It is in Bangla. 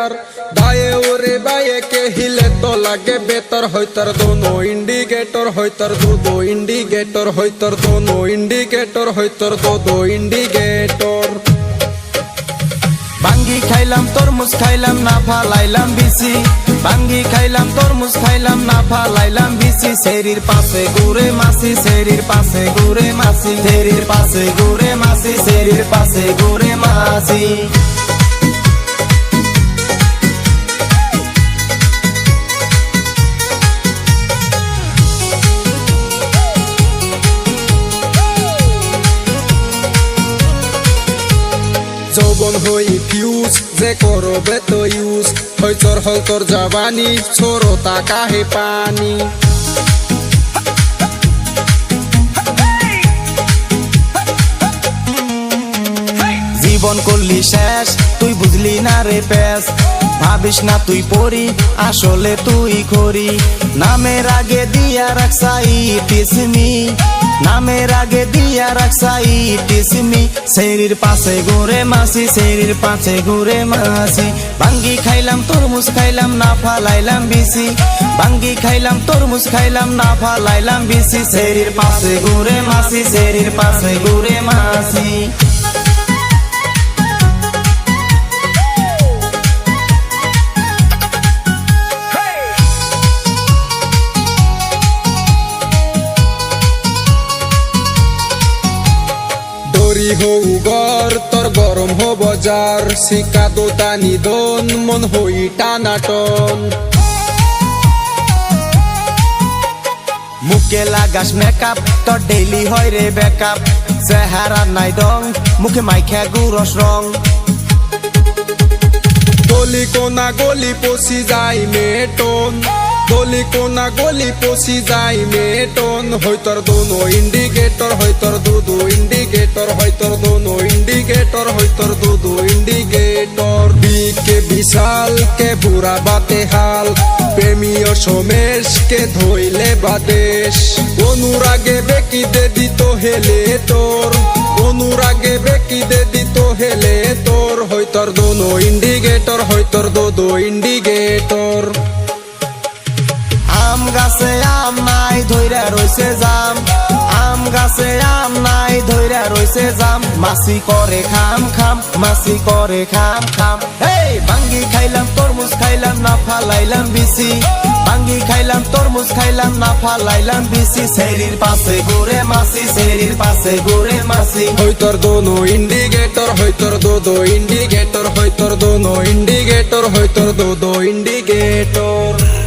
इंडिकेटर दाए ओरे बाए के हिले तो लागे बेहतर होतर दोनों इंडिकेटर होतर दो इंडिकेटर होतर दोनों इंडिकेटर होतर दो इंडिकेटर बांगी खाइलाम तरमुज खाइलाम ना फालाइलाम बिसि बांगी खाइलाम तरमुज खाइलाम ना फालाइलाम बिसि शेरिर पाशे घुरे मासी शेरिर पाशे घुरे मासी शेरिर पाशे घुरे मासी शेरिर पाशे घुरे मासी যৌবন হই ফিউজ যে করবে তো ইউজ হইতর হলতর জাবানি ছোড়ো তাকাহে পানি জীবন করলি শেষ তুই বুঝলি না রে পেশ ভাবিস না তুই পড়ি আসলে তুই করি নামের আগে দিয়া রাখসাই টিসমি নামের আগে দিয়া রাখসাই টিসমি শরীর পাশে ঘুরে মাসি শরীর পাশে ঘুরে মাসি বাঙ্গি খাইলাম তরমুজ খাইলাম না ফালাইলাম বিসি বাঙ্গি খাইলাম তরমুজ খাইলাম না ফালাইলাম বিসি শরীর পাশে ঘুরে মাসি শরীর পাশে ঘুরে মাসি হৌ গর তোর গরম হো বজার শিকা দোতানি দন মন হই টানাটন মুখে লাগাস মেকআপ তোর ডেইলি হয় রে বেকআপ চেহারা নাই দং মুখে মাইখা গুরস রং গলি কোনা গলি পশি যায় মেটন গলি কোনা গলি পশি যায় মেটন হইতর দোনো ইন্ডিকেটর হইতর দো ইন্ডিকেটর হইতর দোনো ইন্ডিকেটর হইতর দো ইন্ডিকেটর বিকে বিশাল কে বুড়া বাতে হাল প্রেমীয় সমেশ কে ধইলে বাদেশ অনুরাগে বেকি দে দিত হেলে তোর অনুরাগে বেকি দে দিত হেলে তোর হইতর দোনো ইন্ডিকেটর হইতর দো ইন্ডিকেটর আম গাছে আম নাই ধইরা রইছে জাম আম গাছে আম নাই ধইরা রইছে জাম মাসি করে খাম খাম মাসি করে খাম খাম এই বাঙ্গি খাইলাম তরমুজ খাইলাম না ফালাইলাম বিসি বাঙ্গি খাইলাম তরমুজ খাইলাম না ফালাইলাম বিসি শরীর পাশে ঘুরে মাসি শরীর পাশে ঘুরে মাসি হইতর দোনো ইন্ডিকেটর হইতর দো ইন্ডিকেটর হইতর দোনো ইন্ডিকেটর হইতর দো ইন্ডিকেটর